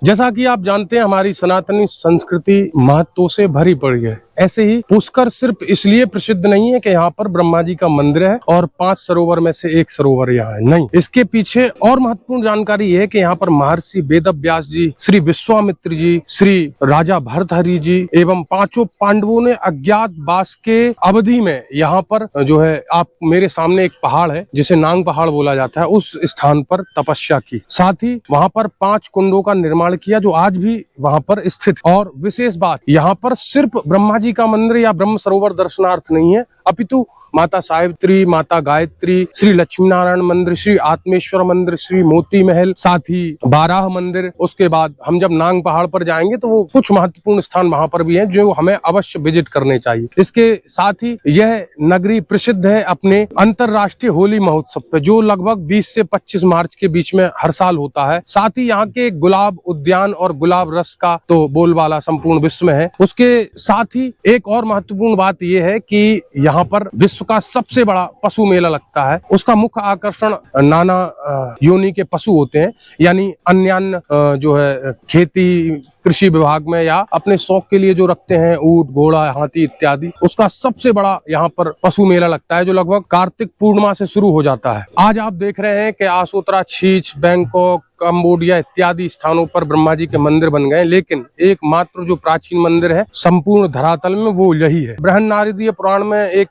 जैसा कि आप जानते हैं हमारी सनातनी संस्कृति महत्व से भरी पड़ी है। ऐसे ही पुष्कर सिर्फ इसलिए प्रसिद्ध नहीं है कि यहाँ पर ब्रह्मा जी का मंदिर है और 5 सरोवर में से एक सरोवर यहाँ है, नहीं। इसके पीछे और महत्वपूर्ण जानकारी है कि यहाँ पर महर्षि वेदव्यास जी, श्री विश्वामित्र जी, श्री राजा भर्तहरि जी एवं 5 पांडवों ने अज्ञातवास के अवधि में यहाँ पर जो है, आप मेरे सामने एक पहाड़ है जिसे नांग पहाड़ बोला जाता है, उस स्थान पर तपस्या की। साथ ही वहाँ पर 5 कुंडों का निर्माण किया जो आज भी वहाँ पर स्थित। और विशेष बात, यहाँ पर सिर्फ ब्रह्मा जी का मंदिर या ब्रह्म सरोवर दर्शनार्थ नहीं है, अपितु माता सावित्री, माता गायत्री, श्री लक्ष्मी नारायण मंदिर, श्री आत्मेश्वर मंदिर, श्री मोती महल, साथ ही बाराह मंदिर। उसके बाद हम जब नांग पहाड़ पर जाएंगे तो वो कुछ महत्वपूर्ण स्थान वहां पर भी हैं जो हमें अवश्य विजिट करने चाहिए। इसके साथ ही यह नगरी प्रसिद्ध है अपने अंतरराष्ट्रीय होली महोत्सव पे, जो लगभग 20 से 25 मार्च के बीच में हर साल होता है। साथ ही यहाँ के गुलाब उद्यान और गुलाब रस का तो बोलबाला संपूर्ण विश्व में है। उसके साथ ही एक और महत्वपूर्ण बात यह है कि यहाँ पर विश्व का सबसे बड़ा पशु मेला लगता है। उसका मुख्य आकर्षण नाना योनि के पशु होते हैं, यानी अन्य जो है खेती कृषि विभाग में या अपने शौक के लिए जो रखते हैं, ऊंट, घोड़ा, हाथी इत्यादि। उसका सबसे बड़ा यहाँ पर पशु मेला लगता है जो लगभग कार्तिक पूर्णिमा से शुरू हो जाता है। आज आप देख रहे हैं कि आसोतरा, छीछ, बैंकॉक, कंबोडिया इत्यादि स्थानों पर ब्रह्मा जी के मंदिर बन गए, लेकिन एकमात्र जो प्राचीन मंदिर है संपूर्ण धरातल में वो यही है। बृहन्नारदीय पुराण में एक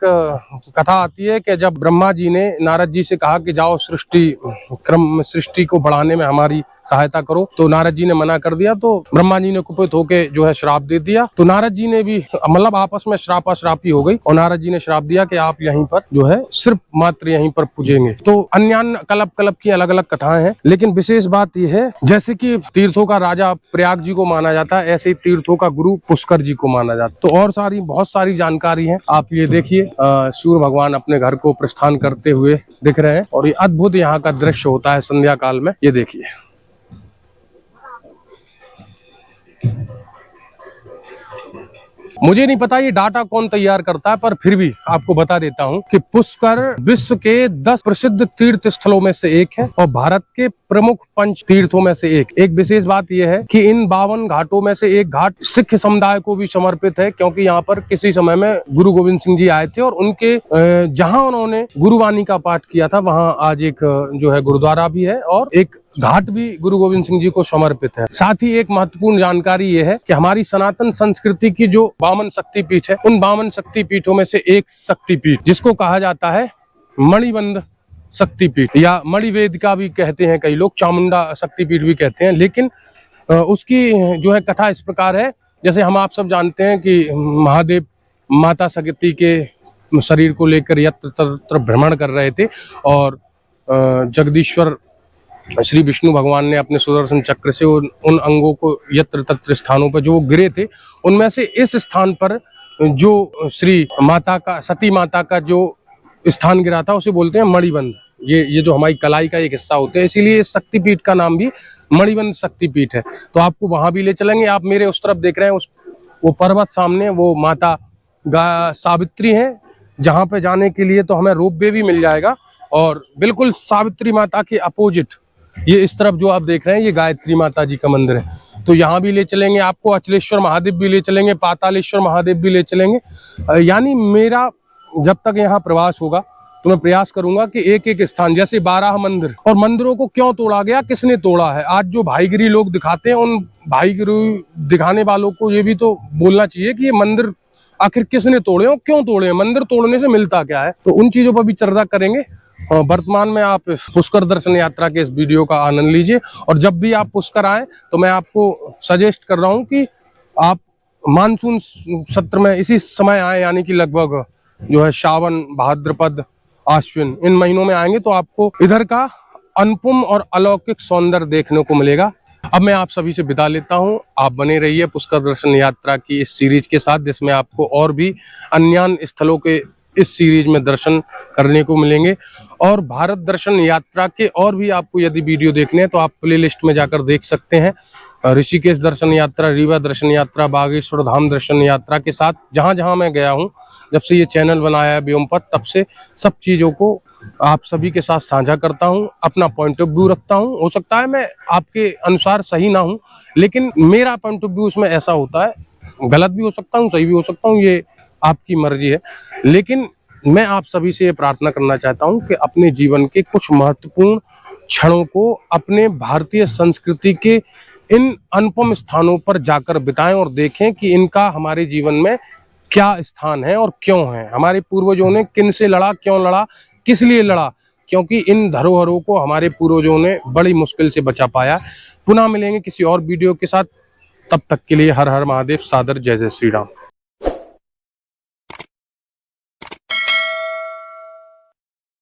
कथा आती है कि जब ब्रह्मा जी ने नारद जी से कहा कि जाओ सृष्टि को बढ़ाने में हमारी सहायता करो, तो नारद जी ने मना कर दिया। तो ब्रह्मा जी ने कुपित होकर जो है श्राप दे दिया। तो नारद जी ने भी मतलब आपस में श्रापाश्रापी हो गई और नारद जी ने श्राप दिया कि आप यहीं पर जो है सिर्फ मात्र यहीं पर पूजेंगे। तो अन्य कल्प की अलग अलग कथाएं हैं, लेकिन विशेष बात यह है जैसे कि तीर्थों का राजा प्रयाग जी को माना जाता है, ऐसे ही तीर्थों का गुरु पुष्कर जी को माना जाता है। तो और बहुत सारी जानकारी है। आप ये देखिए, सूर्य भगवान अपने घर को प्रस्थान करते हुए दिख रहे हैं और ये अद्भुत यहाँ का दृश्य होता है संध्या काल में। ये देखिए, मुझे नहीं पता ये डाटा कौन तैयार करता है, पर फिर भी आपको बता देता हूं कि पुष्कर विश्व के 10 प्रसिद्ध तीर्थ स्थलों में से एक है और भारत के प्रमुख 5 तीर्थों में से एक विशेष बात यह है कि इन 52 घाटों में से एक घाट सिख समुदाय को भी समर्पित है, क्योंकि यहाँ पर किसी समय में गुरु गोविंद सिंह जी आए थे और उनके जहां उन्होंने गुरुवाणी का पाठ किया था, वहां आज एक जो है गुरुद्वारा भी है और एक घाट भी गुरु गोविंद सिंह जी को समर्पित है। साथ ही एक महत्वपूर्ण जानकारी ये है कि हमारी सनातन संस्कृति की जो 52 शक्तिपीठ है, उन 52 शक्तिपीठों में से एक शक्तिपीठ जिसको कहा जाता है मणिबंध शक्तिपीठ या मणिवेदिका भी कहते हैं कई लोग, चामुंडा शक्तिपीठ भी कहते हैं। लेकिन उसकी जो है कथा इस प्रकार है, जैसे हम आप सब जानते हैं कि महादेव माता सती के शरीर को लेकर यत्र तत्र भ्रमण कर रहे थे और जगदीश्वर श्री विष्णु भगवान ने अपने सुदर्शन चक्र से उन अंगों को यत्र तत्र स्थानों पर जो गिरे थे, उनमें से इस स्थान पर जो श्री माता का, सती माता का जो स्थान गिरा था उसे बोलते हैं मणिबंध। ये जो हमारी कलाई का एक हिस्सा होते हैं, इसीलिए इस शक्तिपीठ का नाम भी मणिबंध शक्तिपीठ है। तो आपको वहां भी ले चलेंगे। आप मेरे उस तरफ देख रहे हैं, वो पर्वत सामने, वो माता सावित्री है, जहाँ पे जाने के लिए तो हमें रोपवे भी मिल जाएगा। और बिल्कुल सावित्री माता के अपोजिट ये इस तरफ जो आप देख रहे हैं, ये गायत्री माता जी का मंदिर है। तो यहाँ भी ले चलेंगे आपको, अचलेश्वर महादेव भी ले चलेंगे, पातालेश्वर महादेव भी ले चलेंगे। यानी मेरा जब तक यहाँ प्रवास होगा तो मैं प्रयास करूंगा कि एक एक स्थान, जैसे बाराह मंदिर, और मंदिरों को क्यों तोड़ा गया, किसने तोड़ा है। आज जो भाईगिरी लोग दिखाते हैं, उन भाईगिरी दिखाने वालों को ये भी तो बोलना चाहिए कि ये मंदिर आखिर किसने तोड़े और क्यों तोड़े, मंदिर तोड़ने से मिलता क्या है। तो उन चीजों पर भी चर्चा करेंगे। वर्तमान में आप पुष्कर दर्शन यात्रा के इस वीडियो का आनंद लीजिए और जब भी आप पुष्कर आए तो मैं आपको सजेस्ट कर रहा हूं कि आप मानसून सत्र में इसी समय आए, यानी कि लगभग जो है श्रावण, भाद्रपद, आश्विन, इन महीनों में आएंगे तो आपको इधर का अनुपम और अलौकिक सौंदर्य देखने को मिलेगा। अब मैं आप सभी से विदा लेता हूं। आप बने रहिए पुष्कर दर्शन यात्रा की इस सीरीज के साथ, जिसमें आपको और भी अन्य स्थलों के इस सीरीज में दर्शन करने को मिलेंगे। और भारत दर्शन यात्रा के और भी आपको यदि वीडियो देखने हैं तो आप प्लेलिस्ट में जाकर देख सकते हैं। ऋषिकेश दर्शन यात्रा, रीवा दर्शन यात्रा, बागेश्वर धाम दर्शन यात्रा के साथ जहां जहां मैं गया हूं, जब से ये चैनल बनाया है व्योमपथ, तब से सब चीजों को आप सभी के साथ साझा करता हूं, अपना पॉइंट ऑफ व्यू रखता हूं। हो सकता है मैं आपके अनुसार सही ना हूं, लेकिन मेरा पॉइंट ऑफ व्यू उसमें ऐसा होता है, गलत भी हो सकता हूं, सही भी हो सकता हूं, ये आपकी मर्जी है। लेकिन मैं आप सभी से ये प्रार्थना करना चाहता हूं कि अपने जीवन के कुछ महत्वपूर्ण क्षणों को अपने भारतीय संस्कृति के इन अनुपम स्थानों पर जाकर बिताएं और देखें कि इनका हमारे जीवन में क्या स्थान है और क्यों है। हमारे पूर्वजों ने किन से लड़ा, क्यों लड़ा, किस लिए लड़ा, क्योंकि इन धरोहरों को हमारे पूर्वजों ने बड़ी मुश्किल से बचा पाया। पुनः मिलेंगे किसी और वीडियो के साथ, तब तक के लिए हर हर महादेव, सादर, जय जय श्री राम।